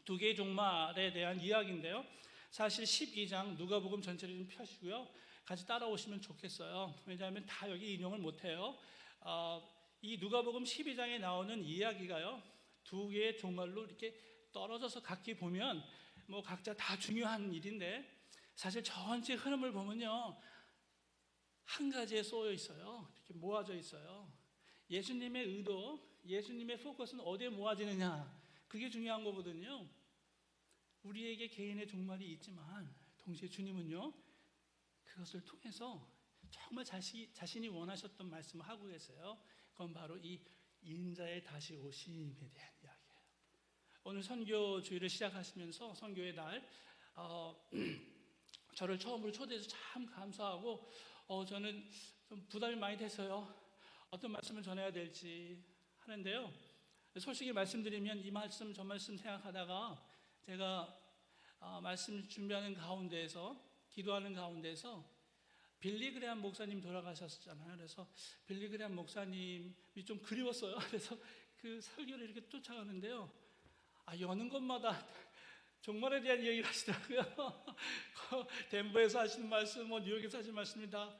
두 개의 종말에 대한 이야기인데요. 사실 12장 누가복음 전체를 좀 펴시고요. 같이 따라오시면 좋겠어요. 왜냐하면 다 여기 인용을 못해요. 이 누가복음 12장에 나오는 이야기가요, 두 개의 종말로 이렇게 떨어져서 각기 보면 뭐 각자 다 중요한 일인데, 사실 전체 흐름을 보면요, 한 가지에 쏘여 있어요. 이렇게 모아져 있어요. 예수님의 의도, 예수님의 포커스는 어디에 모아지느냐, 그게 중요한 거거든요. 우리에게 개인의 종말이 있지만 동시에 주님은요, 그것을 통해서 정말 자신이 원하셨던 말씀을 하고 계세요. 그건 바로 이 인자의 다시 오심에 대한 이야기예요. 오늘 선교 주일을 시작하시면서 선교의 날, 저를 처음으로 초대해서 참 감사하고, 저는 좀 부담이 많이 됐어요. 어떤 말씀을 전해야 될지 하는데요. 솔직히 말씀드리면 이 말씀 저 말씀 생각하다가 제가 말씀 준비하는 가운데에서, 기도하는 가운데에서 빌리 그레함 목사님 돌아가셨잖아요. 그래서 빌리 그레함 목사님이 좀 그리웠어요. 그래서 그 설교를 이렇게 쫓아가는데요, 여는 곳마다 종말에 대한 얘기를 하시더라고요. 덴버에서 하시는 말씀, 뉴욕에서 하시는 말씀이 다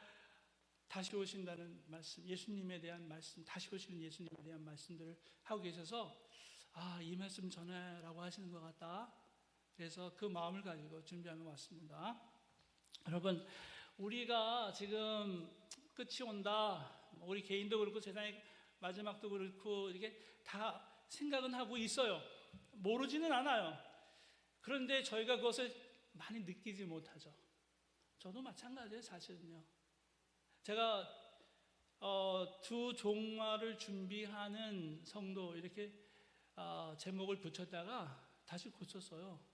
다시 오신다는 말씀, 예수님에 대한 말씀, 다시 오시는 예수님에 대한 말씀들을 하고 계셔서 이 말씀 전해라고 하시는 것 같다. 그래서 그 마음을 가지고 준비하며 왔습니다. 여러분, 우리가 지금 끝이 온다, 우리 개인도 그렇고 세상의 마지막도 그렇고 이렇게 다 생각은 하고 있어요. 모르지는 않아요. 그런데 저희가 그것을 많이 느끼지 못하죠. 저도 마찬가지예요, 사실은요. 제가 두 종말을 준비하는 성도 이렇게 제목을 붙였다가 다시 고쳤어요.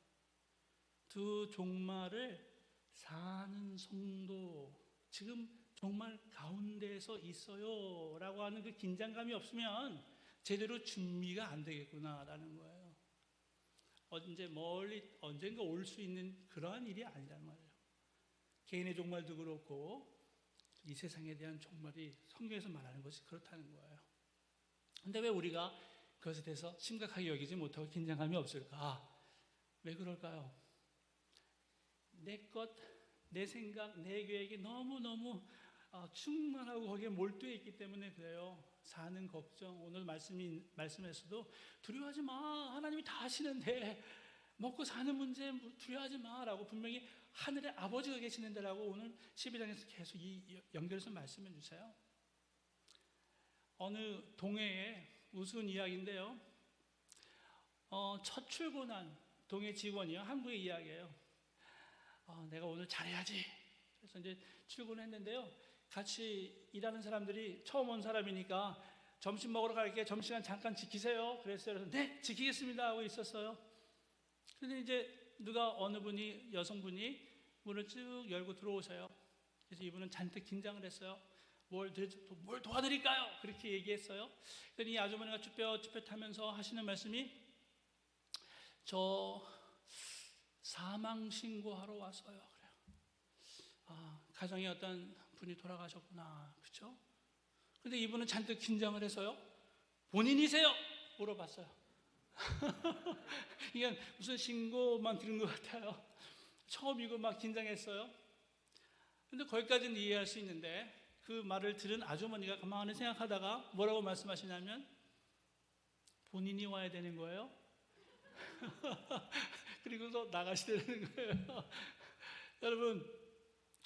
두 종말을 사는 성도, 지금 종말 가운데에서 있어요 라고 하는 그 긴장감이 없으면 제대로 준비가 안 되겠구나라는 거예요. 언젠가 올 수 있는 그러한 일이 아니란 말이에요. 개인의 종말도 그렇고 이 세상에 대한 종말이 성경에서 말하는 것이 그렇다는 거예요. 그런데 왜 우리가 그것에 대해서 심각하게 여기지 못하고 긴장감이 없을까? 왜 그럴까요? 내 것, 내 생각, 내 계획이 너무너무 충만하고 거기에 몰두해 있기 때문에 그래요. 사는 걱정, 오늘 말씀에서도 두려워하지 마, 하나님이 다 하시는데 먹고 사는 문제 두려워하지 마라고 분명히 하늘의 아버지가 계시는데라고 오늘 12장에서 계속 연결해서 말씀해 주세요. 어느 동해의 우스운 이야기인데요, 첫 출근한 동해 직원이요, 한국의 이야기예요. 내가 오늘 잘해야지. 그래서 이제 출근했는데요, 같이 일하는 사람들이 처음 온 사람이니까 점심 먹으러 갈게, 점심시간 잠깐 지키세요. 그랬어요. 그래서 네, 지키겠습니다 하고 있었어요. 그런데 이제 어느 분이, 여성분이 문을 쭉 열고 들어오셔요. 그래서 이분은 잔뜩 긴장을 했어요. 뭘 도와드릴까요? 그렇게 얘기했어요. 그랬더니 이 아주머니가 쭈뼛쭈뼛 하면서 하시는 말씀이, 저 사망 신고하러 왔어요. 그래요. 가정에 어떤 분이 돌아가셨구나. 그렇죠? 그런데 이분은 잔뜩 긴장을 해서요, 본인이세요? 물어봤어요. 이건 무슨 신고만 들은 것 같아요. 처음이고 막 긴장했어요. 그런데 거기까지는 이해할 수 있는데, 그 말을 들은 아주머니가 가만히 생각하다가 뭐라고 말씀하시냐면, 본인이 와야 되는 거예요. 그리고서 나가시되는 거예요. 여러분,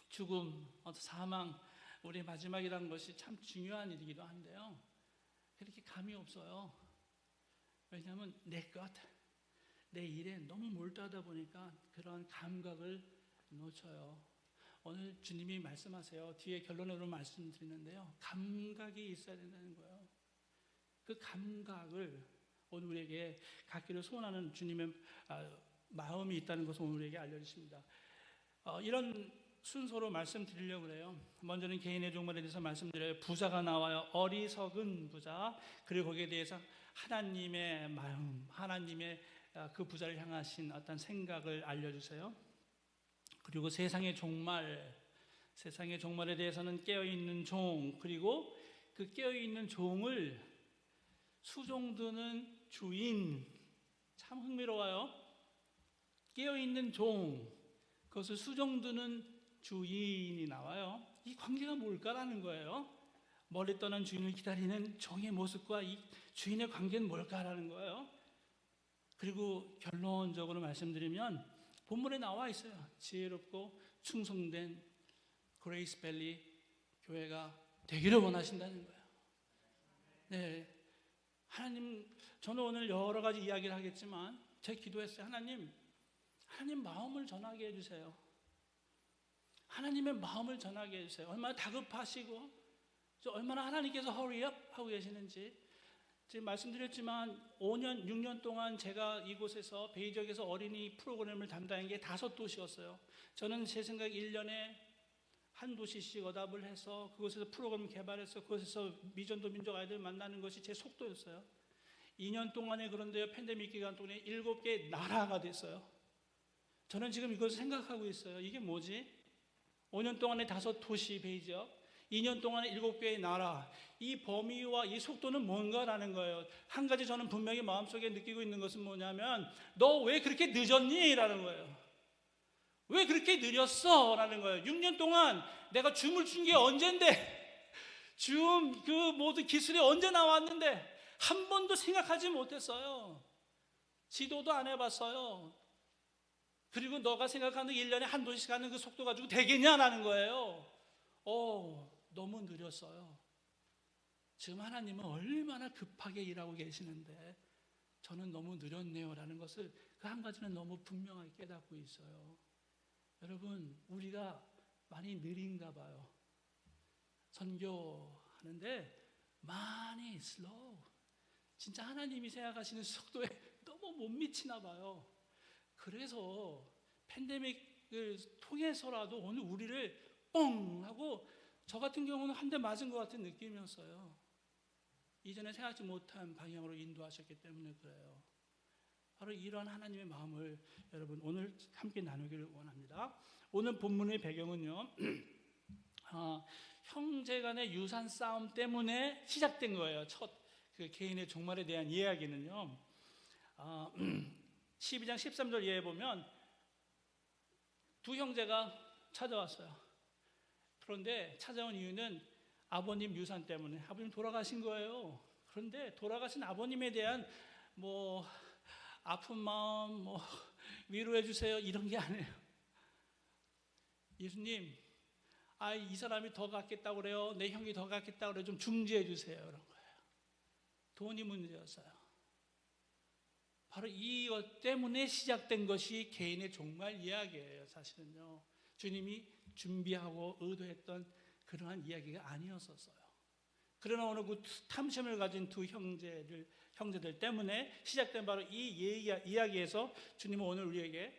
죽음, 사망, 우리의 마지막이라는 것이 참 중요한 일이기도 한데요, 그렇게 감이 없어요. 왜냐하면 내 일에 너무 몰두하다 보니까 그런 감각을 놓쳐요. 오늘 주님이 말씀하세요. 뒤에 결론으로 말씀드리는데요, 감각이 있어야 된다는 거예요. 그 감각을 오늘 우리에게 갖기를 소원하는 주님의 마음이 있다는 것을 오늘 우리에게 알려주십니다. 이런 순서로 말씀드리려고 그래요. 먼저는 개인의 종말에 대해서 말씀드려요. 부자가 나와요. 어리석은 부자. 그리고 거기에 대해서 하나님의 마음, 하나님의 그 부자를 향하신 어떤 생각을 알려주세요. 그리고 세상의 종말에 대해서는 깨어있는 종, 그리고 그 깨어있는 종을 수종드는 주인, 참 흥미로워요. 깨어있는 종, 그것을 수종드는 주인이 나와요. 이 관계가 뭘까라는 거예요. 멀리 떠난 주인을 기다리는 종의 모습과 이 주인의 관계는 뭘까라는 거예요. 그리고 결론적으로 말씀드리면 본문에 나와 있어요. 지혜롭고 충성된 그레이스밸리 교회가 되기를 원하신다는 거예요. 네, 하나님, 저는 오늘 여러 가지 이야기를 하겠지만 제 기도했어요. 하나님 마음을 전하게 해주세요. 하나님의 마음을 전하게 해주세요. 얼마나 다급하시고 얼마나 하나님께서 hurry up 하고 계시는지. 지금 말씀드렸지만 5년, 6년 동안 제가 이곳에서 베이적에서 어린이 프로그램을 담당한 게 5도시였어요. 저는 제 생각 1년에 한 도시씩 어답을 해서 그곳에서 프로그램 개발해서 그곳에서 미전도 민족 아이들 만나는 것이 제 속도였어요. 2년 동안에 그런데요, 팬데믹 기간 동안에 7개 나라가 됐어요. 저는 지금 이것을 생각하고 있어요. 이게 뭐지? 5년 동안에 5도시 베이적, 2년 동안에 7개의 나라, 이 범위와 이 속도는 뭔가라는 거예요. 한 가지 저는 분명히 마음속에 느끼고 있는 것은 뭐냐면 너 왜 그렇게 늦었니? 라는 거예요. 왜 그렇게 느렸어? 라는 거예요. 6년 동안 내가 줌을 준 게 언젠데, 줌 그 모든 기술이 언제 나왔는데 한 번도 생각하지 못했어요. 지도도 안 해봤어요. 그리고 너가 생각하는 1년에 한 도시씩 가는 그 속도 가지고 되겠냐라는 거예요. 너무 느렸어요. 지금 하나님은 얼마나 급하게 일하고 계시는데 저는 너무 느렸네요 라는 것을 그 한 가지는 너무 분명하게 깨닫고 있어요. 여러분, 우리가 많이 느린가 봐요. 선교하는데 많이 slow, 진짜 하나님이 생각하시는 속도에 너무 못 미치나 봐요. 그래서 팬데믹을 통해서라도 오늘 우리를 뻥 하고, 저 같은 경우는 한 대 맞은 것 같은 느낌이었어요. 이전에 생각지 못한 방향으로 인도하셨기 때문에 그래요. 바로 이러한 하나님의 마음을 여러분 오늘 함께 나누기를 원합니다. 오늘 본문의 배경은요, 형제 간의 유산 싸움 때문에 시작된 거예요. 첫 그 개인의 종말에 대한 이야기는요, 12장 13절 이하에 보면 두 형제가 찾아왔어요. 그런데 찾아온 이유는 아버님 유산 때문에. 아버님 돌아가신 거예요. 그런데 돌아가신 아버님에 대한 아픈 마음, 위로해 주세요, 이런 게 아니에요. 예수님, 이 사람이 더 갖겠다고 그래요. 내 형이 더 갖겠다고 그래요. 좀 중지해 주세요. 그런 거예요. 돈이 문제였어요. 바로 이것 때문에 시작된 것이 개인의 종말 이야기예요. 사실은요, 주님이 준비하고 의도했던 그러한 이야기가 아니었었어요. 그러나 오늘 그 탐심을 가진 두 형제들 때문에 시작된 바로 이 이야기에서 주님은 오늘 우리에게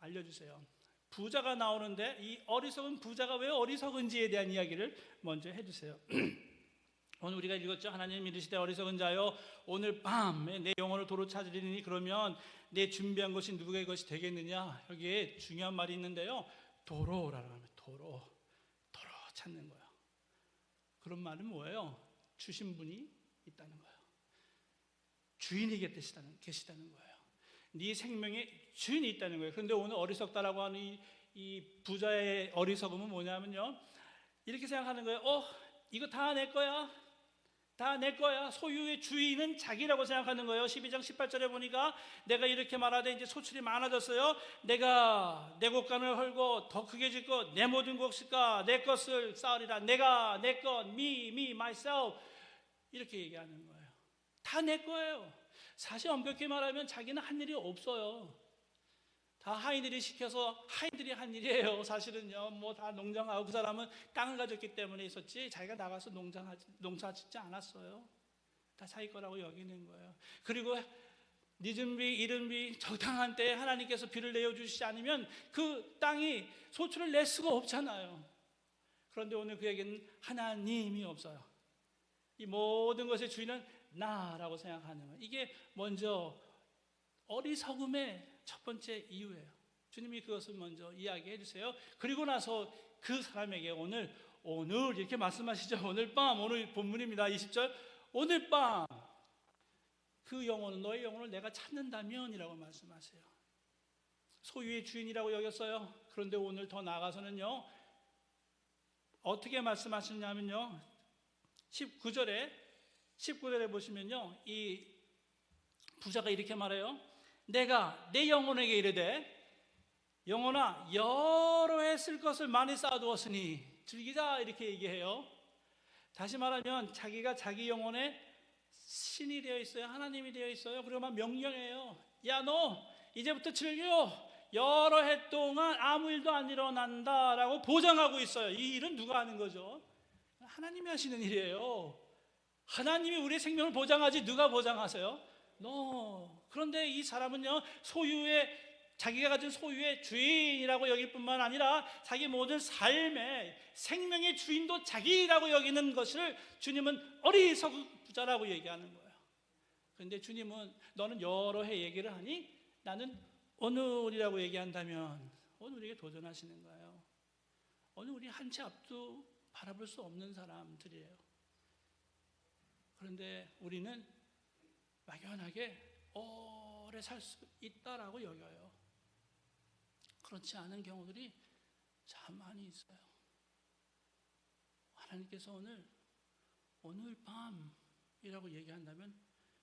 알려주세요. 부자가 나오는데 이 어리석은 부자가 왜 어리석은지에 대한 이야기를 먼저 해주세요. 오늘 우리가 읽었죠. 하나님 이르시되 어리석은 자여, 오늘 밤에 내 영혼을 도로 찾으리니 그러면 내 준비한 것이 누구의 것이 되겠느냐. 여기에 중요한 말이 있는데요, 도로라고 하면 도로 찾는 거예요. 그런 말은 뭐예요? 주신 분이 있다는 거예요. 주인이 계시다는 거예요. 네 생명에 주인이 있다는 거예요. 그런데 오늘 어리석다라고 하는 이 부자의 어리석음은 뭐냐면요, 이렇게 생각하는 거예요. 이거 다 내 거야. 다 내 거야. 소유의 주인은 자기라고 생각하는 거예요. 12장 18절에 보니까 내가 이렇게 말하되 이제 소출이 많아졌어요. 내가 내 곳간을 헐고 더 크게 짓고 내 모든 곡식과 내 것을 쌓으리라. 내가 내 것, me, myself, 이렇게 얘기하는 거예요. 다 내 거예요. 사실 엄격히 말하면 자기는 한 일이 없어요. 다 하인들이 시켜서 하인들이 한 일이에요. 사실은요, 다 농장하고, 그 사람은 땅을 가졌기 때문에 있었지 자기가 나가서 농사 짓지 않았어요. 다 자기 거라고 여기는 거예요. 그리고 늦은 비, 이른 비, 적당한 때에 하나님께서 비를 내어주시지 않으면 그 땅이 소출을 낼 수가 없잖아요. 그런데 오늘 그에게는 하나님이 없어요. 이 모든 것의 주인은 나라고 생각하는 거예요. 이게 먼저 어리석음의 첫 번째 이유예요. 주님이 그것을 먼저 이야기해 주세요. 그리고 나서 그 사람에게 오늘 이렇게 말씀하시죠. 오늘 밤, 오늘 본문입니다. 20절, 오늘 밤 그 영혼은, 너의 영혼을 내가 찾는다면 이라고 말씀하세요. 소유의 주인이라고 여겼어요. 그런데 오늘 더 나아가서는요, 어떻게 말씀하시냐면요, 19절에 보시면요, 이 부자가 이렇게 말해요. 내가 내 영혼에게 이르되 영혼아 여러 해 쓸 것을 많이 쌓아두었으니 즐기자, 이렇게 얘기해요. 다시 말하면 자기가 자기 영혼에 신이 되어 있어요. 하나님이 되어 있어요. 그리고 막 명령해요. 야, 너 이제부터 즐겨. 여러 해 동안 아무 일도 안 일어난다라고 보장하고 있어요. 이 일은 누가 하는 거죠? 하나님이 하시는 일이에요. 하나님이 우리의 생명을 보장하지 누가 보장하세요? 그런데 이 사람은요, 자기가 가진 소유의 주인이라고 여길 뿐만 아니라 자기 모든 삶의 생명의 주인도 자기라고 여기는 것을 주님은 어리석은 부자라고 얘기하는 거예요. 그런데 주님은 너는 여러 해 얘기를 하니 나는 오늘이라고 얘기한다면 오늘 우리에게 도전하시는 거예요. 오늘 우리 한 채 앞도 바라볼 수 없는 사람들이에요. 그런데 우리는 막연하게 오래 살 수 있다라고 여겨요. 그렇지 않은 경우들이 참 많이 있어요. 하나님께서 오늘 밤이라고 얘기한다면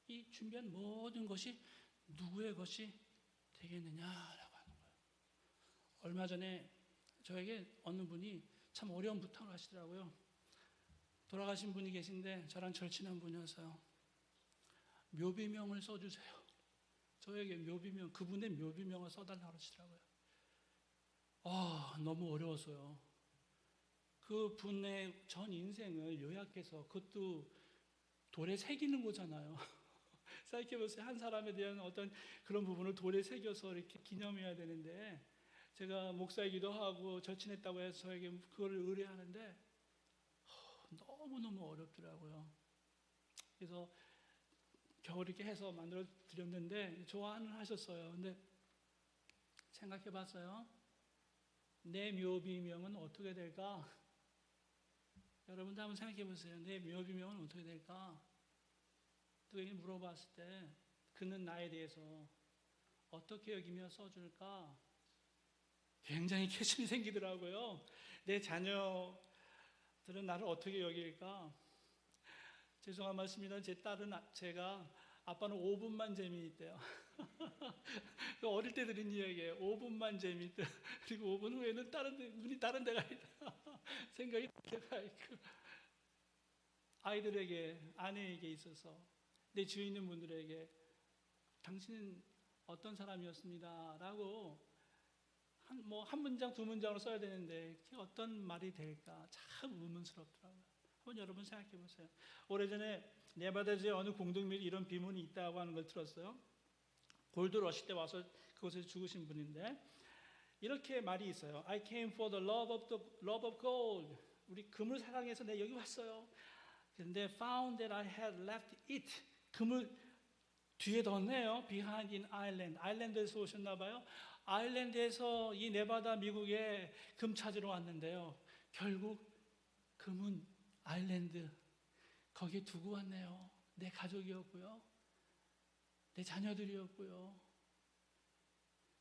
이 준비한 모든 것이 누구의 것이 되겠느냐라고 하는 거예요. 얼마 전에 저에게 어느 분이 참 어려운 부탁을 하시더라고요. 돌아가신 분이 계신데 저랑 절친한 분이어서요. 묘비명을 써주세요. 저에게 묘비명, 그분의 묘비명을 써달라고 하시더라고요. 너무 어려웠어요. 그분의 전 인생을 요약해서, 그것도 돌에 새기는 거잖아요. 생각해보세요. 한 사람에 대한 어떤 그런 부분을 돌에 새겨서 이렇게 기념해야 되는데, 제가 목사이기도 하고 절친했다고 해서 저에게 그거를 의뢰하는데 너무너무 어렵더라고요. 그래서 겨우 이렇게 해서 만들어 드렸는데 좋아는 하셨어요. 근데 생각해 봤어요. 내 묘비명은 어떻게 될까? 여러분도 한번 생각해 보세요. 내 묘비명은 어떻게 될까? 누구에게 물어봤을 때 그는 나에 대해서 어떻게 여기며 써줄까? 굉장히 캐심이 생기더라고요. 내 자녀들은 나를 어떻게 여길까? 죄송한 말씀입니다. 제가 아빠는 5분만 재미있대요. 어릴 때 들은 이야기예요. 5분만 재미있다. 그리고 5분 후에는 눈이 다른 데가 있다. 생각이 다른 데가 있고. 아이들에게, 아내에게 있어서, 내 주위 있는 분들에게 당신은 어떤 사람이었습니다 라고 한 문장, 두 문장으로 써야 되는데 그게 어떤 말이 될까 참 의문스럽더라고요. 한번 여러분 생각해 보세요. 오래전에 네바다주의 어느 공동묘지 이런 비문이 있다고 하는 걸 들었어요. 골드러시 때 와서 그곳에서 죽으신 분인데 이렇게 말이 있어요. I came for the love of gold. 우리 금을 사랑해서 내가 여기 왔어요. 그런데 found that I had left it. 금을 뒤에 뒀네요. Behind in Ireland. 아일랜드에서 오셨나 봐요. 아일랜드에서 이 네바다 미국에 금 찾으러 왔는데요. 결국 금은 아일랜드 거기에 두고 왔네요. 내 가족이었고요. 내 자녀들이었고요.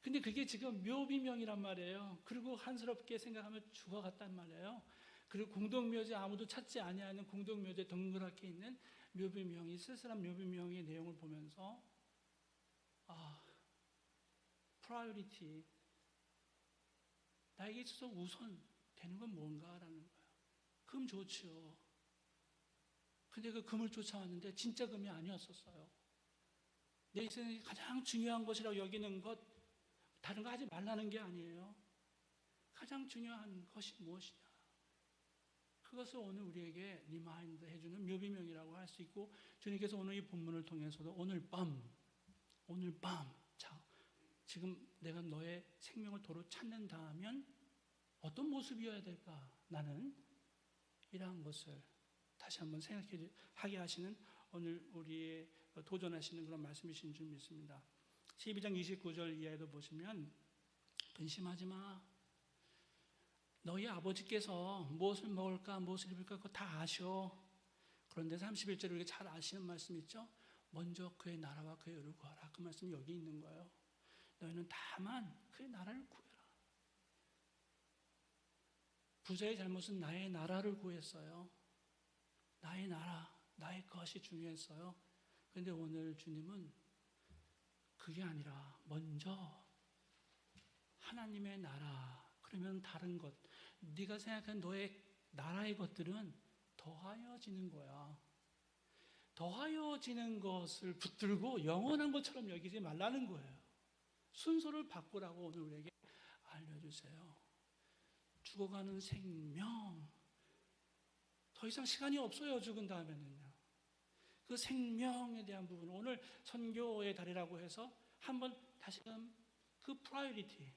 근데 그게 지금 묘비명이란 말이에요. 그리고 한스럽게 생각하면 죽어갔단 말이에요. 그리고 공동묘지 아무도 찾지 아니하는 공동묘지에 동그랗게 있는 묘비명이, 쓸쓸한 묘비명의 내용을 보면서 프라이어리티, 나에게 있어서 우선 되는 건 뭔가라는 거예요. 금 좋지요. 근데 그 금을 쫓아왔는데 진짜 금이 아니었었어요. 내 인생에 가장 중요한 것이라고 여기는 것, 다른 거 하지 말라는 게 아니에요. 가장 중요한 것이 무엇이냐. 그것을 오늘 우리에게 리마인드 해주는 묘비명이라고 할 수 있고, 주님께서 오늘 이 본문을 통해서도 오늘 밤, 자, 지금 내가 너의 생명을 도로 찾는다 하면 어떤 모습이어야 될까? 나는 이러한 것을 다시 한번 생각하게 하시는 오늘 우리의 도전하시는 그런 말씀이신 줄 믿습니다. 12장 29절 이하에도 보시면 근심하지 마. 너희 아버지께서 무엇을 먹을까 무엇을 입을까 그거 다 아셔. 그런데 31절에 우리가 잘 아시는 말씀 있죠? 먼저 그의 나라와 그의 의를 구하라. 그 말씀이 여기 있는 거예요. 너희는 다만 그의 나라를 구해라. 부자의 잘못은 나의 나라를 구했어요. 나의 나라, 나의 것이 중요했어요. 그런데 오늘 주님은 그게 아니라 먼저 하나님의 나라, 그러면 다른 것, 네가 생각하는 너의 나라의 것들은 더하여지는 거야. 더하여지는 것을 붙들고 영원한 것처럼 여기지 말라는 거예요. 순서를 바꾸라고 오늘 우리에게 알려주세요. 죽어가는 생명, 더 이상 시간이 없어요. 죽은 다음에는요. 그 생명에 대한 부분, 오늘 선교의 달이라고 해서 한번 다시금 그 프라이어리티,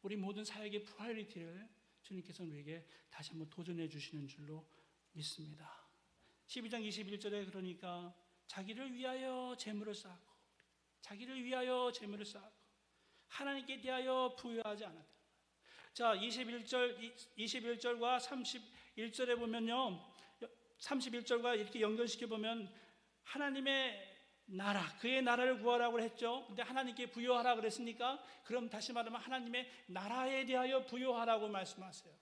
우리 모든 사역의 프라이어리티를 주님께서 우리에게 다시 한번 도전해 주시는 줄로 믿습니다. 12장 21절에 그러니까 자기를 위하여 재물을 쌓고, 자기를 위하여 재물을 쌓고 하나님께 대하여 부여하지 않았다. 자, 21절과 31절에 보면요, 31절과 이렇게 연결시켜 보면 하나님의 나라, 그의 나라를 구하라고 했죠. 근데 하나님께 부여하라 그랬으니까 그럼 다시 말하면 하나님의 나라에 대하여 부여하라고 말씀하세요.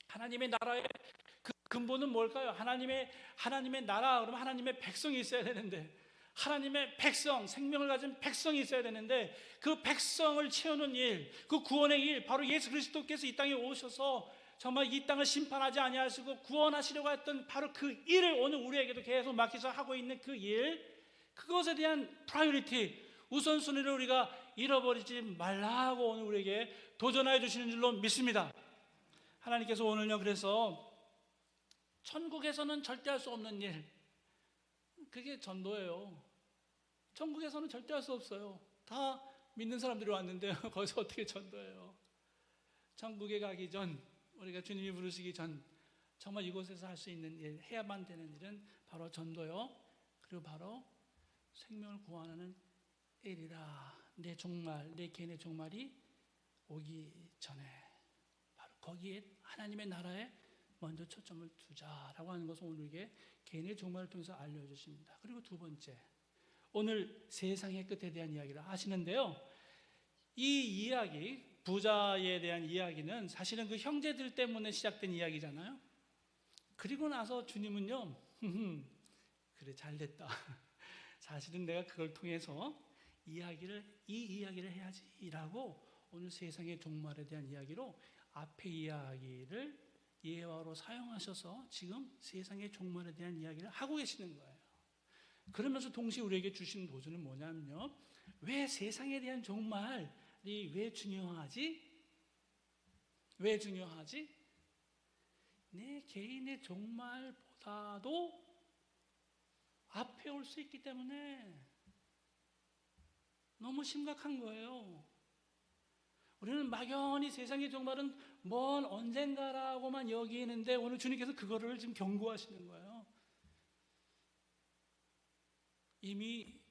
하나님의 나라의 그 근본은 뭘까요? 하나님의 나라, 그러면 하나님의 백성이 있어야 되는데, 하나님의 백성, 생명을 가진 백성이 있어야 되는데, 그 백성을 채우는 일, 그 구원의 일, 바로 예수 그리스도께서 이 땅에 오셔서 정말 이 땅을 심판하지 아니하시고 구원하시려고 했던 바로 그 일을 오늘 우리에게도 계속 맡기서 하고 있는 그 일, 그것에 대한 프라이어리티, 우선순위를 우리가 잃어버리지 말라고 오늘 우리에게 도전해 주시는 줄로 믿습니다. 하나님께서 오늘요, 그래서 천국에서는 절대 할 수 없는 일, 그게 전도예요. 천국에서는 절대 할 수 없어요. 다 믿는 사람들이 왔는데 거기서 어떻게 전도해요? 천국에 가기 전, 우리가 주님이 부르시기 전 정말 이곳에서 할 수 있는 일, 해야만 되는 일은 바로 전도요. 그리고 바로 생명을 구원하는 일이라. 내 종말, 내 개인의 종말이 오기 전에 바로 거기에 하나님의 나라에 먼저 초점을 두자라고 하는 것을 오늘 우리에게 개인의 종말을 통해서 알려주십니다. 그리고 두 번째, 오늘 세상의 끝에 대한 이야기를 하시는데요, 이 이야기, 부자에 대한 이야기는 사실은 그 형제들 때문에 시작된 이야기잖아요. 그리고 나서 주님은요, 그래 잘됐다, 사실은 내가 그걸 통해서 이 이야기를 해야지라고 오늘 세상의 종말에 대한 이야기로 앞의 이야기를 예화로 사용하셔서 지금 세상의 종말에 대한 이야기를 하고 계시는 거예요. 그러면서 동시에 우리에게 주시는 도전은 뭐냐면요, 왜 세상에 대한 종말이 왜 중요하지? 왜 중요하지? 내 개인의 종말보다도 앞에 올 수 있기 때문에 너무 심각한 거예요. 우리는 막연히 세상의 종말은 먼 언젠가라고만 여기는데 오늘 주님께서 그거를 지금 경고하시는 거예요. 이미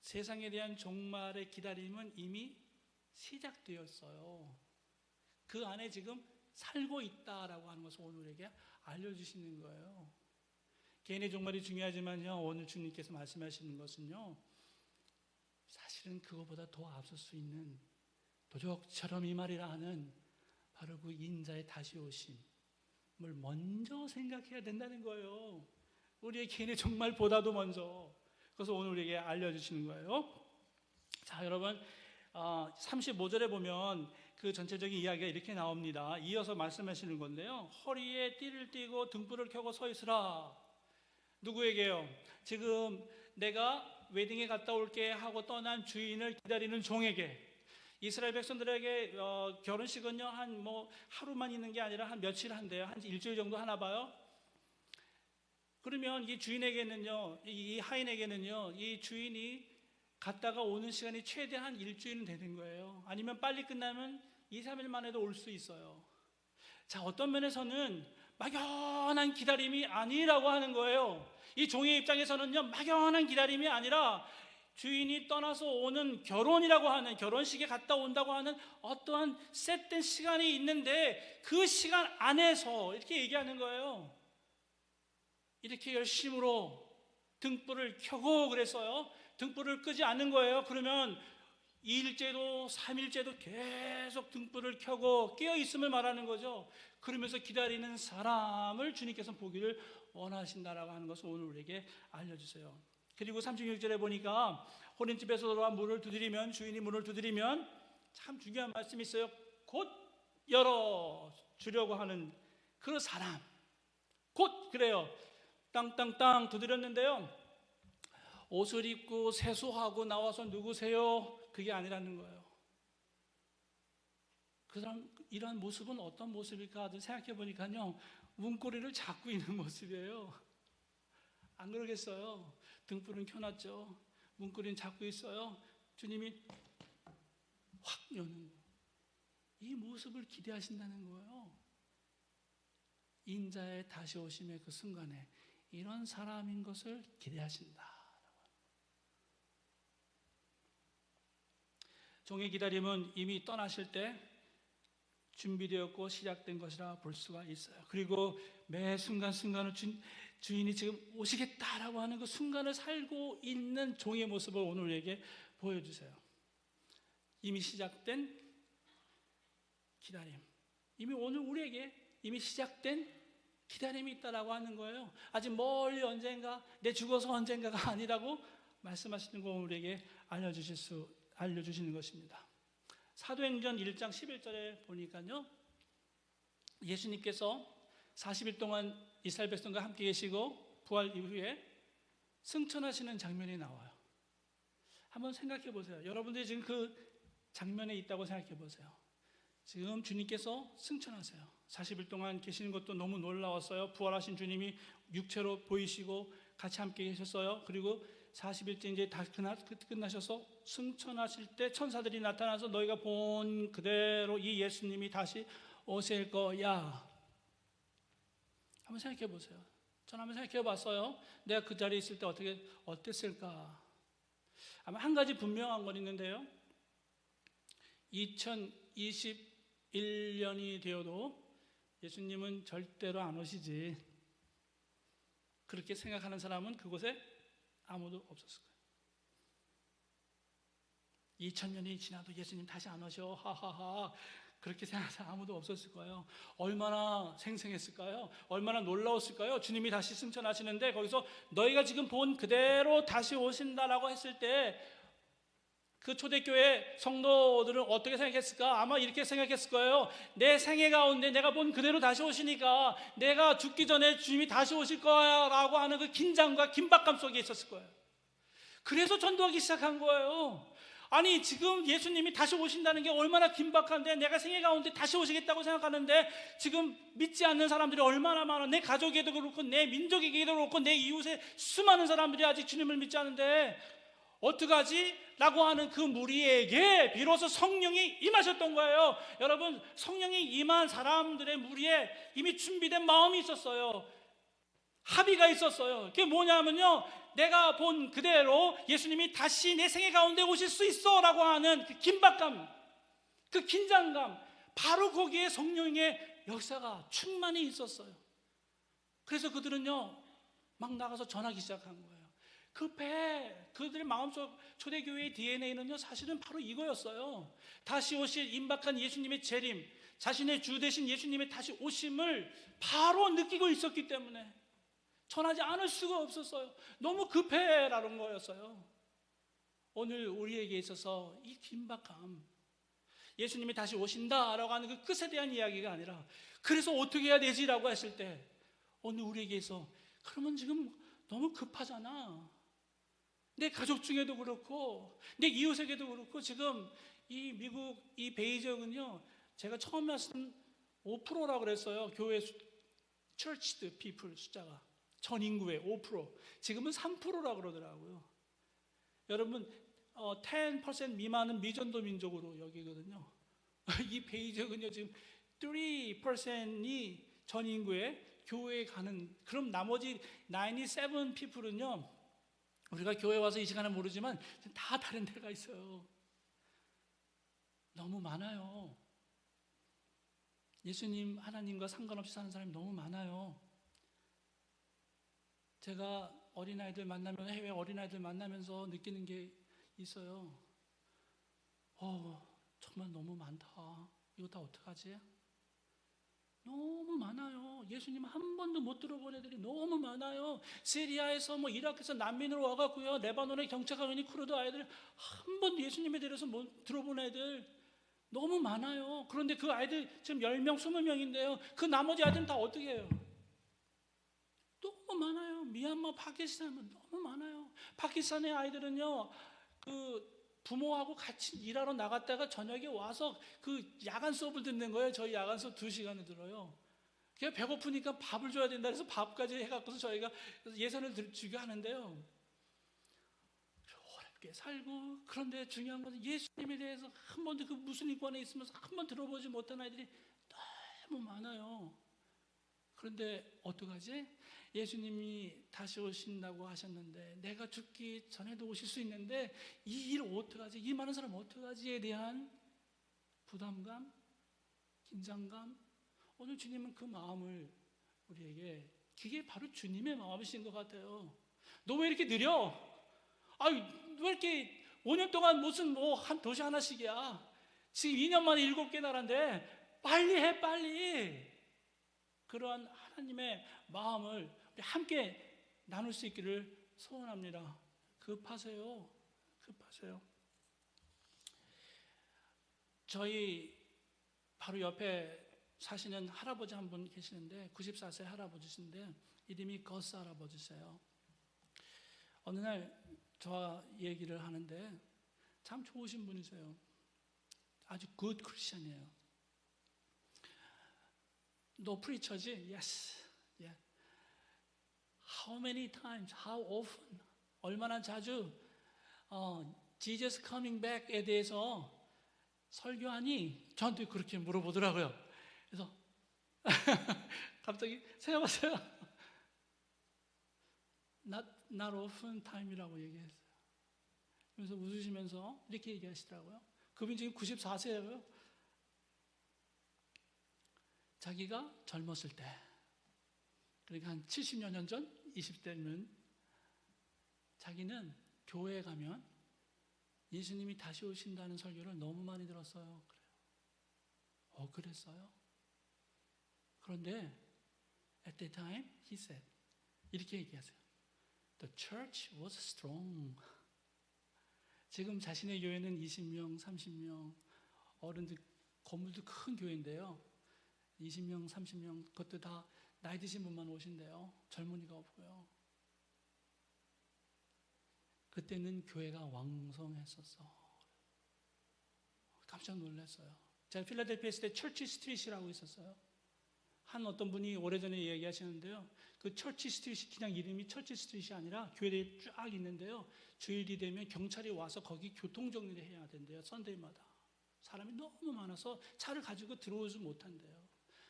세상에 대한 종말의 기다림은 이미 시작되었어요. 그 안에 지금 살고 있다라고 하는 것을 오늘 우리에게 알려주시는 거예요. 개인의 종말이 중요하지만요, 오늘 주님께서 말씀하시는 것은요, 사실은 그거보다 더 앞설 수 있는, 도적처럼 이 말이라 하는 바로 그 인자의 다시 오심을 먼저 생각해야 된다는 거예요. 우리의 개인의 종말보다도 먼저. 그래서 오늘 우리에게 알려주시는 거예요. 자, 여러분, 35절에 보면 그 전체적인 이야기가 이렇게 나옵니다. 이어서 말씀하시는 건데요, 허리에 띠를 띠고 등불을 켜고 서 있으라. 누구에게요? 지금 내가 웨딩에 갔다 올게 하고 떠난 주인을 기다리는 종에게. 이스라엘 백성들에게 결혼식은요, 한 하루만 있는 게 아니라 한 며칠 한대요. 한 일주일 정도 하나 봐요. 그러면 이 주인에게는요, 이 하인에게는요, 이 주인이 갔다가 오는 시간이 최대한 일주일은 되는 거예요. 아니면 빨리 끝나면 2, 3일 만에도 올 수 있어요. 자, 어떤 면에서는 막연한 기다림이 아니라고 하는 거예요. 이 종의 입장에서는요, 막연한 기다림이 아니라 주인이 떠나서 오는 결혼이라고 하는, 결혼식에 갔다 온다고 하는 어떠한 셋된 시간이 있는데 그 시간 안에서 이렇게 얘기하는 거예요. 이렇게 열심으로 등불을 켜고 그랬어요. 등불을 끄지 않는 거예요. 그러면 2일째도 3일째도 계속 등불을 켜고 깨어 있음을 말하는 거죠. 그러면서 기다리는 사람을 주님께서 보기를 원하신다라고 하는 것을 오늘 우리에게 알려주세요. 그리고 36절에 보니까 호린집에서 돌아와 문을 두드리면, 주인이 문을 두드리면, 참 중요한 말씀이 있어요. 곧 열어주려고 하는 그 사람, 곧 그래요. 땅땅땅 두드렸는데요, 옷을 입고 세수하고 나와서 누구세요? 그게 아니라는 거예요. 그 사람 이런 모습은 어떤 모습일까 생각해 보니까요, 문고리를 잡고 있는 모습이에요. 안 그러겠어요? 등불은 켜놨죠. 문고리는 잡고 있어요. 주님이 확 여는, 이 모습을 기대하신다는 거예요. 인자의 다시 오심의 그 순간에 이런 사람인 것을 기대하신다. 종의 기다림은 이미 떠나실 때 준비되었고 시작된 것이라 볼 수가 있어요. 그리고 매 순간순간을 주인이 지금 오시겠다라고 하는 그 순간을 살고 있는 종의 모습을 오늘 우리에게 보여주세요. 이미 시작된 기다림, 이미 오늘 우리에게 이미 시작된 기다림이 있다라고 하는 거예요. 아직 멀리 언젠가, 내 죽어서 언젠가가 아니라고 말씀하시는 거 우리에게 알려주시는 것입니다. 사도행전 1장 11절에 보니까요, 예수님께서 40일 동안 이스라엘 백성과 함께 계시고 부활 이후에 승천하시는 장면이 나와요. 한번 생각해 보세요. 여러분들이 지금 그 장면에 있다고 생각해 보세요. 지금 주님께서 승천하세요. 40일 동안 계시는 것도 너무 놀라웠어요. 부활하신 주님이 육체로 보이시고 같이 함께 계셨어요. 그리고 40일째 이제 다 끝나셔서 승천하실 때 천사들이 나타나서 너희가 본 그대로 이 예수님이 다시 오실 거야. 한번 생각해 보세요. 저는 한번 생각해 봤어요. 내가 그 자리에 있을 때 어땠을까? 아마 한 가지 분명한 건 있는데요, 2021년이 되어도 예수님은 절대로 안 오시지, 그렇게 생각하는 사람은 그곳에 아무도 없었을 거예요. 2000년이 지나도 예수님 다시 안 오셔, 하하하, 그렇게 생각하는 사람 아무도 없었을 거예요. 얼마나 생생했을까요? 얼마나 놀라웠을까요? 주님이 다시 승천하시는데 거기서 너희가 지금 본 그대로 다시 오신다라고 했을 때 그 초대교회 성도들은 어떻게 생각했을까? 아마 이렇게 생각했을 거예요. 내 생애 가운데 내가 본 그대로 다시 오시니까 내가 죽기 전에 주님이 다시 오실 거야 라고 하는 그 긴장과 긴박감 속에 있었을 거예요. 그래서 전도하기 시작한 거예요. 아니, 지금 예수님이 다시 오신다는 게 얼마나 긴박한데, 내가 생애 가운데 다시 오시겠다고 생각하는데 지금 믿지 않는 사람들이 얼마나 많아. 내 가족에도 그렇고 내 민족에게도 그렇고 내 이웃에 수많은 사람들이 아직 주님을 믿지 않는데 어떡하지? 라고 하는 그 무리에게 비로소 성령이 임하셨던 거예요. 여러분, 성령이 임한 사람들의 무리에 이미 준비된 마음이 있었어요. 합의가 있었어요. 그게 뭐냐면요, 내가 본 그대로 예수님이 다시 내 생애 가운데 오실 수 있어 라고 하는 그 긴박감, 그 긴장감, 바로 거기에 성령의 역사가 충만히 있었어요. 그래서 그들은요 막 나가서 전하기 시작한 거예요. 그들의 마음속 초대교회의 DNA는요 사실은 바로 이거였어요. 다시 오실 임박한 예수님의 재림, 자신의 주 되신 예수님의 다시 오심을 바로 느끼고 있었기 때문에 전하지 않을 수가 없었어요. 너무 급해라는 거였어요. 오늘 우리에게 있어서 이 긴박함, 예수님이 다시 오신다라고 하는 그 끝에 대한 이야기가 아니라 그래서 어떻게 해야 되지라고 했을 때 오늘 우리에게서 그러면 지금 너무 급하잖아. 내 가족 중에도 그렇고 내 이웃에게도 그렇고 지금 이 미국 이 베이 지역은요, 제가 처음 왔을 5%라고 그랬어요. 교회 churched people 숫자가 전 인구의 5%, 지금은 3%라고 그러더라고요. 여러분 10% 미만은 미전도 민족으로 여기거든요. 이 베이 지역은요 지금 3%이 전 인구의 교회에 가는, 그럼 나머지 97 people은요 우리가 교회 와서 이 시간에 모르지만 다 다른 데가 있어요. 너무 많아요. 예수님 하나님과 상관없이 사는 사람이 너무 많아요. 제가 어린아이들 만나면, 해외 어린아이들 만나면서 느끼는 게 있어요. 정말 너무 많다. 이거 다 어떡하지? 너무 많아요. 예수님 한 번도 못 들어본 애들이 너무 많아요. 시리아에서 이라크에서 난민으로 와갖고요. 레바논에 정착하고 있는 쿠르드 아이들 한 번도 예수님에 대해서 못 들어본 애들 너무 많아요. 그런데 그 아이들 지금 10명, 20명인데요. 그 나머지 아이들은 다 어떻게 해요? 너무 많아요. 미얀마, 파키스탄은 너무 많아요. 파키스탄의 아이들은요, 부모하고 같이 일하러 나갔다가 저녁에 와서 야간 수업을 듣는 거예요. 저희 야간 수업 2시간을 들어요. 그냥 배고프니까 밥을 줘야 된다 해서 밥까지 해갖고서 저희가 예산을 주게 하는데요. 어렵게 살고, 그런데 중요한 것은 예수님에 대해서 한 번도 무슨 인권에 있으면서 한 번 들어보지 못한 아이들이 너무 많아요. 그런데 어떡하지? 예수님이 다시 오신다고 하셨는데 내가 죽기 전에도 오실 수 있는데 이 일 어떡하지? 이 많은 사람 어떡하지에 대한 부담감, 긴장감. 오늘 주님은 그 마음을 우리에게, 그게 바로 주님의 마음이신 것 같아요. 너 왜 이렇게 느려? 왜 이렇게 5년 동안 무슨 한 도시 하나씩이야? 지금 2년 만에 7개 나라인데 빨리 해, 빨리. 그러한 하나님의 마음을 우리 함께 나눌 수 있기를 소원합니다. 급하세요. 급하세요. 저희 바로 옆에 사시는 할아버지 한 분 계시는데 94세 할아버지신데 이름이 거스 할아버지세요. 어느 날 저와 얘기를 하는데 참 좋으신 분이세요. 아주 굿 크리스천이에요. 너 프리처지? Yes. Yeah. How many times? How often? 얼마나 자주 Jesus coming back에 대해서 설교하니? 저한테 그렇게 물어보더라고요. 그래서 갑자기 생각해봤어요. Not often time이라고 얘기했어요. 그래서 웃으시면서 이렇게 얘기하시더라고요. 그분이 지금 94세예요. 자기가 젊었을 때, 그러니까 한 70여 년 전, 20대면 자기는 교회에 가면 예수님이 다시 오신다는 설교를 너무 많이 들었어요. 그래요. 그랬어요? 그런데 at that time he said, 이렇게 얘기하세요. The church was strong. 지금 자신의 교회는 20명, 30명, 어른들 건물도 큰 교회인데요. 20명, 30명, 그것도 다 나이 드신 분만 오신대요. 젊은이가 없고요. 그때는 교회가 왕성했었어. 깜짝 놀랐어요. 제가 필라델피아 있을 때 철치 스트릿이라고 있었어요. 한 어떤 분이 오래전에 얘기하시는데요. 그 철치 스트릿이 그냥 이름이 철치 스트릿이 아니라 교회들이 쫙 있는데요. 주일이 되면 경찰이 와서 거기 교통정리를 해야 된대요. 썬데이마다. 사람이 너무 많아서 차를 가지고 들어오지 못한대요.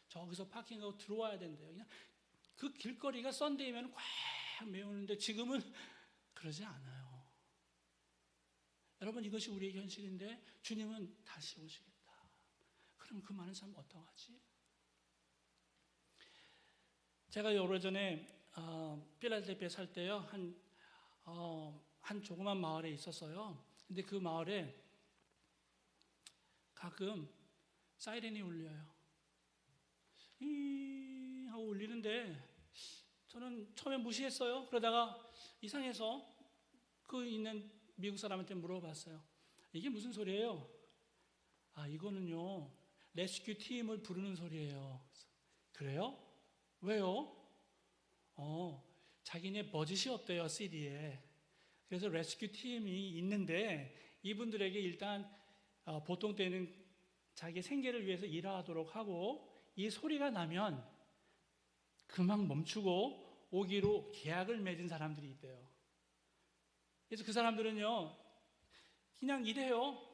저기서 파킹하고 들어와야 된대요. 그냥 그 길거리가 썬데이면 꽉 메우는데 지금은 그러지 않아요. 여러분, 이것이 우리의 현실인데 주님은 다시 오시겠다. 그럼 그 많은 사람 어떡하지? 제가 오래전에 필라델피아에 살 때요, 한 조그만 마을에 있었어요. 근데 그 마을에 가끔 사이렌이 울려요. 하고 울리는데 저는 처음에 무시했어요. 그러다가 이상해서 그 있는 미국 사람한테 물어봤어요. 이게 무슨 소리예요? 이거는요, 레스큐 팀을 부르는 소리예요. 그래요? 왜요? 자기네 버짓이 없대요, 시리에. 그래서 레스큐 팀이 있는데 이분들에게 일단 보통 때는 자기 생계를 위해서 일하도록 하고, 이 소리가 나면 금방 멈추고 오기로 계약을 맺은 사람들이 있대요. 그래서 그 사람들은요, 그냥 일해요.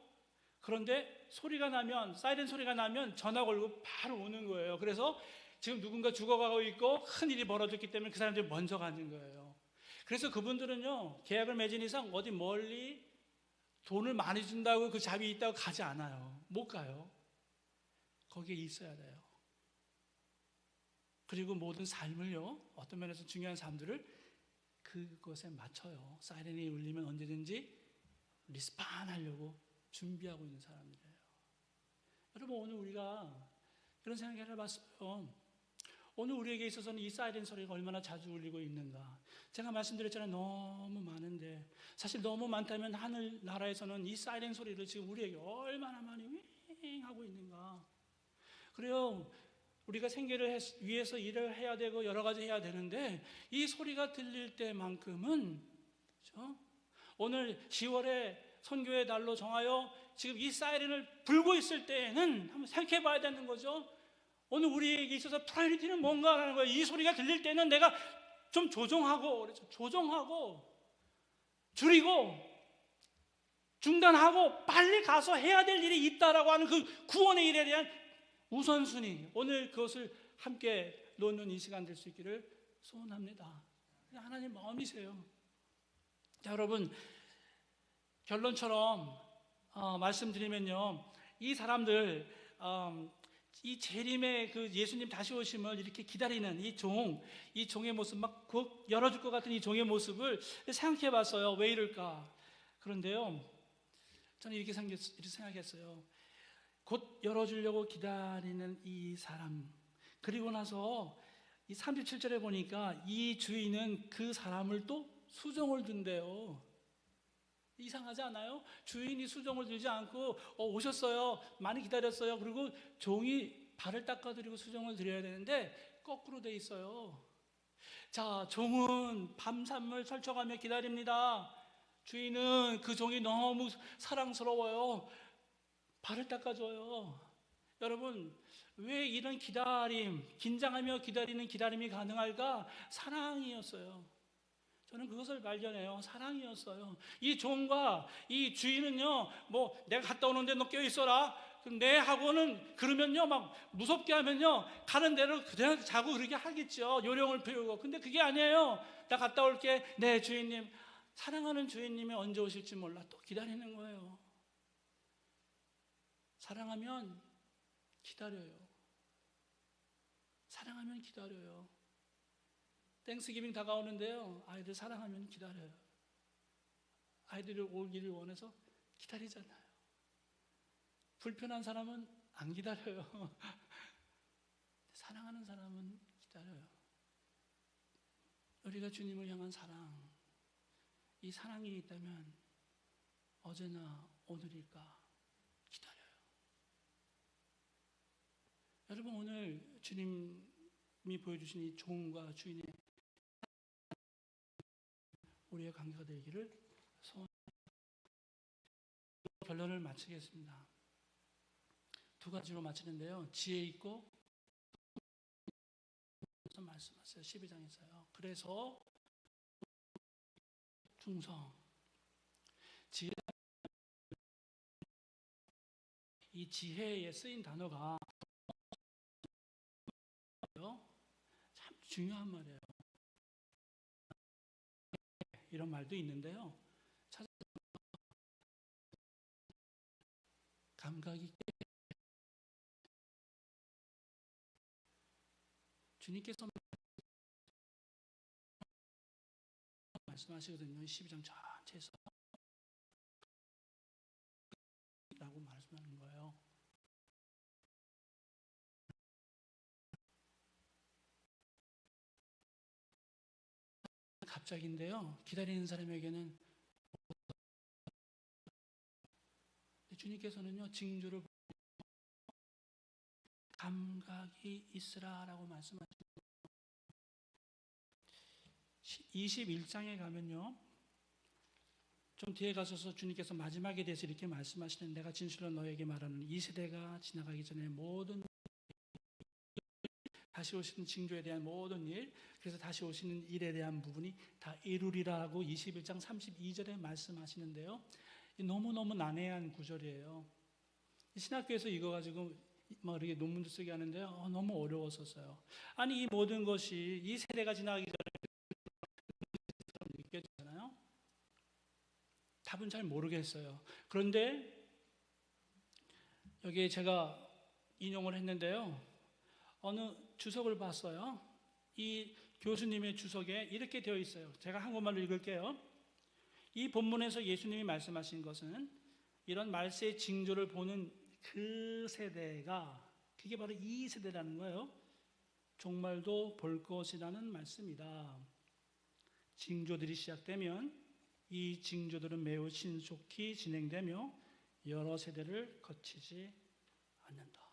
그런데 소리가 나면, 사이렌 소리가 나면 전화 걸고 바로 오는 거예요. 그래서 지금 누군가 죽어가고 있고 큰일이 벌어졌기 때문에 그 사람들이 먼저 가는 거예요. 그래서 그분들은요, 계약을 맺은 이상 어디 멀리 돈을 많이 준다고 그 잡이 있다고 가지 않아요. 못 가요. 거기에 있어야 돼요. 그리고 모든 삶을요, 어떤 면에서 중요한 삶들을 그것에 맞춰요. 사이렌이 울리면 언제든지 리스폰 하려고 준비하고 있는 사람들이에요. 여러분, 오늘 우리가 그런 생각을 해봤어요. 오늘 우리에게 있어서는 이 사이렌 소리가 얼마나 자주 울리고 있는가. 제가 말씀드렸잖아요. 너무 많은데, 사실 너무 많다면 하늘나라에서는 이 사이렌 소리를 지금 우리에게 얼마나 많이 윙 하고 있는가. 그래요. 우리가 생계를 위해서 일을 해야 되고 여러 가지 해야 되는데, 이 소리가 들릴 때만큼은, 그렇죠? 오늘 10월에 선교의 달로 정하여 지금 이 사이렌을 불고 있을 때에는 한번 생각해 봐야 되는 거죠. 오늘 우리에게 있어서 프라이어리티는 뭔가라는 거예요. 이 소리가 들릴 때는 내가 좀 조정하고 줄이고 중단하고 빨리 가서 해야 될 일이 있다라고 하는 그 구원의 일에 대한 우선순위, 오늘 그것을 함께 놓는 이 시간 될 수 있기를 소원합니다. 하나님 마음이세요. 자, 여러분, 결론처럼 말씀드리면요, 이 사람들 이 재림의 그 예수님 다시 오심을 이렇게 기다리는 이 종의 모습, 막 곧 열어줄 것 같은 이 종의 모습을 생각해 봤어요. 왜 이럴까? 그런데요, 저는 이렇게 생각했어요. 곧 열어주려고 기다리는 이 사람, 그리고 나서 이 37절에 보니까 이 주인은 그 사람을 또 수종을 둔대요. 이상하지 않아요? 주인이 수종을 들지 않고 오셨어요, 많이 기다렸어요, 그리고 종이 발을 닦아드리고 수종을 드려야 되는데 거꾸로 돼 있어요. 자, 종은 밤샘을 설쳐가며 기다립니다. 주인은 그 종이 너무 사랑스러워요, 발을 닦아줘요. 여러분, 왜 이런 긴장하며 기다리는 기다림이 가능할까? 사랑이었어요. 저는 그것을 발견해요. 사랑이었어요. 이 종과 이 주인은요, 뭐 내가 갔다 오는데 너 깨어 있어라, 네 하고는, 그러면요 막 무섭게 하면요 가는 대로 그대로 자고 그러게 하겠죠. 요령을 배우고. 근데 그게 아니에요. 나 갔다 올게. 네 주인님. 사랑하는 주인님이 언제 오실지 몰라 또 기다리는 거예요. 사랑하면 기다려요. 사랑하면 기다려요. 땡스기빙 다가오는데요, 아이들 사랑하면 기다려요. 아이들이 오기를 원해서 기다리잖아요. 불편한 사람은 안 기다려요. 사랑하는 사람은 기다려요. 우리가 주님을 향한 사랑, 이 사랑이 있다면 어제나 오늘일까 기다려요. 여러분, 오늘 주님이 보여주신 이 종과 주인의 우리의 관계가 되기를 소원합니다. 결론을 마치겠습니다. 두 가지로 마치는데요, 지혜 있고 말씀하세요. 12장에서요. 그래서 충성, 지혜, 이 지혜에 쓰인 단어가 참 중요한 말이에요. 이런 말도 있는데요, 감각이 주님께서 말씀하시거든요. 12장 전체에서 라고 말씀하는 거예요. 갑자기인데요, 기다리는 사람에게는 주님께서는요, 징조를 감각이 있으라라고 말씀하시고, 21장에 가면요, 좀 뒤에 가셔서 주님께서 마지막에 대해서 이렇게 말씀하시는, 내가 진실로 너에게 말하는 이 세대가 지나가기 전에 모든 다시 오시는 징조에 대한 모든 일, 그래서 다시 오시는 일에 대한 부분이 다 이루리라고 21장 32절에 말씀하시는데요, 너무너무 난해한 구절이에요. 신학교에서 이거 가지고 막 이렇게 논문도 쓰게 하는데요, 너무 어려웠었어요. 아니, 이 모든 것이 이 세대가 지나가기 전에 느껴지잖아요. 답은 잘 모르겠어요. 그런데 여기에 제가 인용을 했는데요, 어느 주석을 봤어요. 이 교수님의 주석에 이렇게 되어 있어요. 제가 한국말로 읽을게요. 이 본문에서 예수님이 말씀하신 것은 이런 말세의 징조를 보는 그 세대가 그게 바로 이 세대라는 거예요. 종말도 볼 것이라는 말씀이다. 징조들이 시작되면 이 징조들은 매우 신속히 진행되며 여러 세대를 거치지 않는다.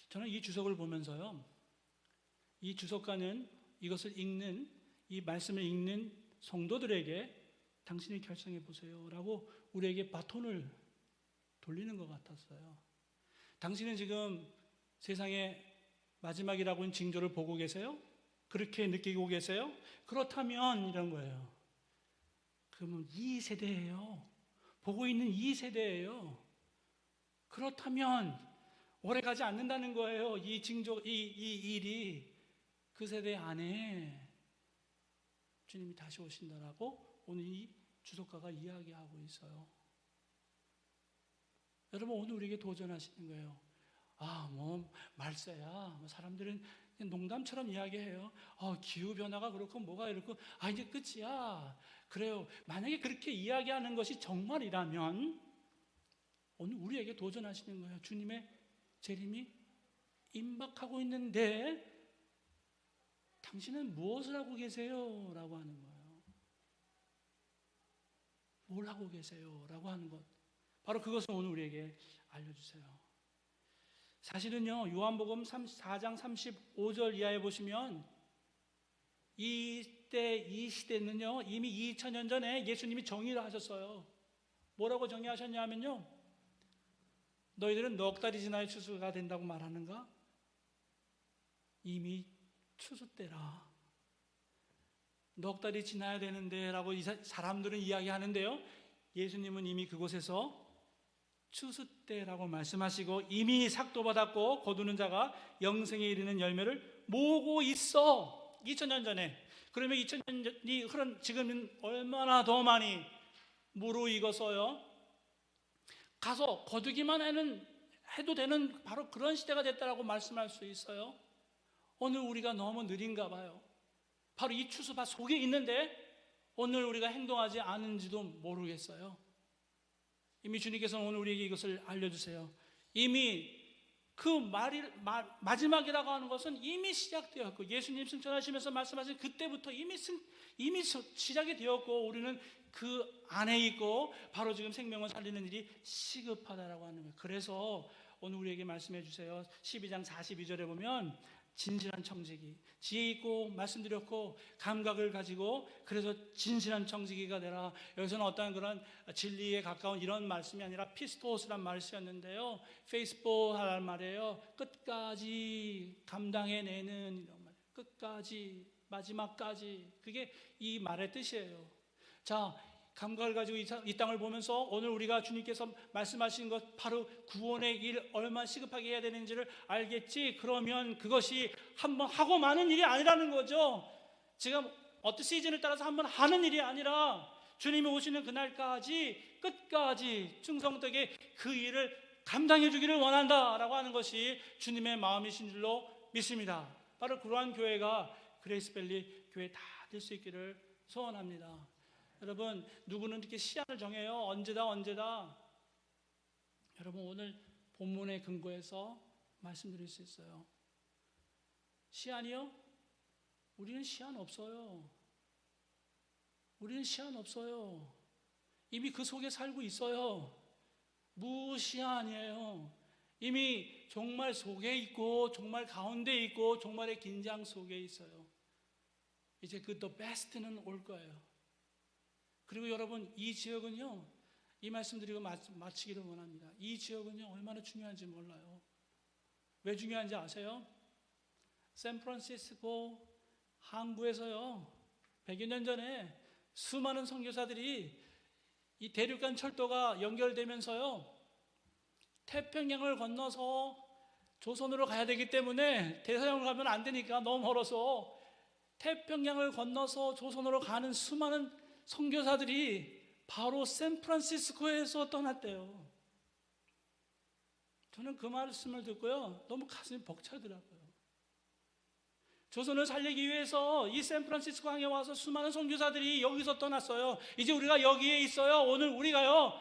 저는 이 주석을 보면서요, 이 주석가는 이것을 읽는, 이 말씀을 읽는 성도들에게 당신이 결정해 보세요 라고 우리에게 바톤을 돌리는 것 같았어요. 당신은 지금 세상의 마지막이라고 하는 징조를 보고 계세요? 그렇게 느끼고 계세요? 그렇다면 이런 거예요. 그러면 이 세대예요. 보고 있는 이 세대예요. 그렇다면 오래 가지 않는다는 거예요. 이 징조, 이 일이 그 세대 안에 주님이 다시 오신다라고 오늘 이 주석가가 이야기하고 있어요. 여러분, 오늘 우리에게 도전하시는 거예요. 말세야. 사람들은 농담처럼 이야기해요. 기후변화가 그렇고 뭐가 이렇고, 이제 끝이야. 그래요. 만약에 그렇게 이야기하는 것이 정말이라면 오늘 우리에게 도전하시는 거예요. 주님의 재림이 임박하고 있는데 당신은 무엇을 하고 계세요? 라고 하는 거예요. 뭘 하고 계세요? 라고 하는 것. 바로 그것을 오늘 우리에게 알려주세요. 사실은요, 요한복음 4장 35절 이하에 보시면 이때 이 시대는요 이미 2000년 전에 예수님이 정의를 하셨어요. 뭐라고 정의하셨냐면요, 너희들은 넉 달이 지나야 추수가 된다고 말하는가? 이미 추수 때라. 넉 달이 지나야 되는데 라고 사람들은 이야기하는데요, 예수님은 이미 그곳에서 추수 때라고 말씀하시고 이미 삭도 받았고 거두는 자가 영생에 이르는 열매를 모으고 있어. 2000년 전에. 그러면 2000년이 흐른 지금은 얼마나 더 많이 무르익어서요, 가서 거두기만 해도 되는 바로 그런 시대가 됐다라고 말씀할 수 있어요. 오늘 우리가 너무 느린가 봐요. 바로 이 추수밭 속에 있는데 오늘 우리가 행동하지 않은지도 모르겠어요. 이미 주님께서는 오늘 우리에게 이것을 알려주세요. 이미 그 마지막이라고 하는 것은 이미 시작되었고, 예수님 승천하시면서 말씀하신 그때부터 이미 시작이 되었고, 우리는 그 안에 있고 바로 지금 생명을 살리는 일이 시급하다라고 하는 거예요. 그래서 오늘 우리에게 말씀해 주세요. 12장 42절에 보면 진실한 청지기, 지혜 있고 말씀드렸고 감각을 가지고 그래서 진실한 청지기가 되라. 여기서는 어떤 그런 진리에 가까운 이런 말씀이 아니라 피스토스란 말을 쓰였는데요, 페이스포 할 말이에요. 끝까지 감당해내는 이런 말, 끝까지, 마지막까지, 그게 이 말의 뜻이에요. 자, 감각을 가지고 이 땅을 보면서 오늘 우리가 주님께서 말씀하신 것, 바로 구원의 일 얼마나 시급하게 해야 되는지를 알겠지. 그러면 그것이 한번 하고 마는 일이 아니라는 거죠. 지금 어떤 시즌을 따라서 한번 하는 일이 아니라 주님이 오시는 그날까지 끝까지 충성되게 그 일을 감당해 주기를 원한다라고 하는 것이 주님의 마음이신 줄로 믿습니다. 바로 그러한 교회가 그레이스밸리 교회 다 될 수 있기를 소원합니다. 여러분, 누구는 이렇게 시한을 정해요. 언제다. 여러분, 오늘 본문의 근거에서 말씀드릴 수 있어요. 시한이요? 우리는 시한 없어요. 우리는 시한 없어요. 이미 그 속에 살고 있어요. 무시한이에요. 이미 종말 속에 있고 종말 가운데 있고 종말의 긴장 속에 있어요. 이제 그 the best는 올 거예요. 그리고 여러분, 이 지역은요, 이 말씀 드리고 마치기를 원합니다. 이 지역은요 얼마나 중요한지 몰라요. 왜 중요한지 아세요? 샌프란시스코 항구에서요 100여 년 전에 수많은 선교사들이 이 대륙간 철도가 연결되면서요 태평양을 건너서 조선으로 가야 되기 때문에 대서양으로 가면 안 되니까 너무 멀어서 태평양을 건너서 조선으로 가는 수많은 선교사들이 바로 샌프란시스코에서 떠났대요. 저는 그 말씀을 듣고요 너무 가슴이 벅차더라고요. 조선을 살리기 위해서 이 샌프란시스코 항에 와서 수많은 선교사들이 여기서 떠났어요. 이제 우리가 여기에 있어요. 오늘 우리가요,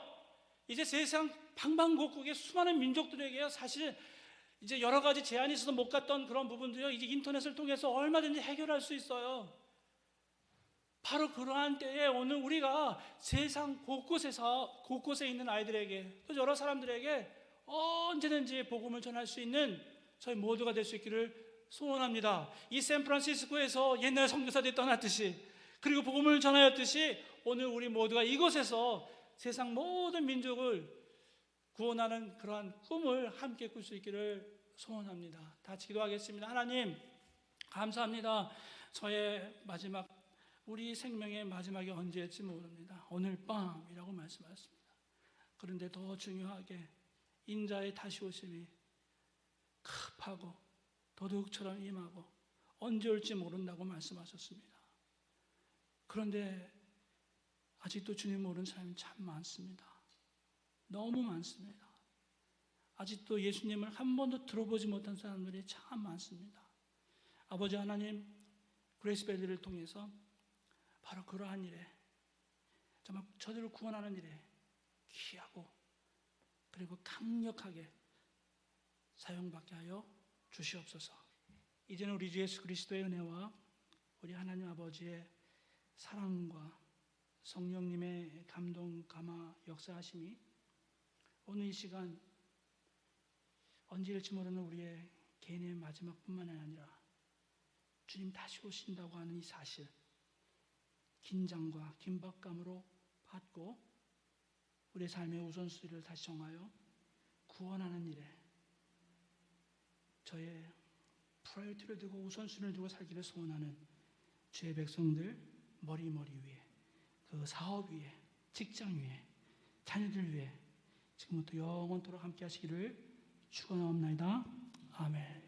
이제 세상 방방곡곡의 수많은 민족들에게요, 사실 이제 여러 가지 제한이 있어서 못 갔던 그런 부분도요, 이제 인터넷을 통해서 얼마든지 해결할 수 있어요. 바로 그러한 때에 오늘 우리가 세상 곳곳에 있는 아이들에게, 또 여러 사람들에게 언제든지 복음을 전할 수 있는 저희 모두가 될 수 있기를 소원합니다. 이 샌프란시스코에서 옛날 선교사들이 떠났듯이, 그리고 복음을 전하였듯이, 오늘 우리 모두가 이곳에서 세상 모든 민족을 구원하는 그러한 꿈을 함께 꿀 수 있기를 소원합니다. 다 같이 기도하겠습니다. 하나님, 감사합니다. 저의 마지막, 우리 생명의 마지막이 언제일지 모릅니다. 오늘 밤이라고 말씀하셨습니다. 그런데 더 중요하게 인자의 다시 오심이 급하고 도둑처럼 임하고 언제 올지 모른다고 말씀하셨습니다. 그런데 아직도 주님 모르는 사람이 참 많습니다. 너무 많습니다. 아직도 예수님을 한 번도 들어보지 못한 사람들이 참 많습니다. 아버지 하나님, 그레이스밸리를 통해서 바로 그러한 일에, 정말 저들을 구원하는 일에 귀하고 그리고 강력하게 사용받게 하여 주시옵소서. 이제는 우리 주 예수 그리스도의 은혜와 우리 하나님 아버지의 사랑과 성령님의 감동, 감화, 역사하심이 오늘 이 시간 언제일지 모르는 우리의 개인의 마지막뿐만 아니라 주님 다시 오신다고 하는 이 사실, 긴장과 긴박감으로 받고 우리의 삶의 우선순위를 다시 정하여 구원하는 일에 저의 프라이어티를 두고 우선순위를 두고 살기를 소원하는 주의 백성들 머리 위에, 그 사업 위에, 직장 위에, 자녀들 위에 지금부터 영원토록 함께 하시기를 축원하옵나이다. 아멘.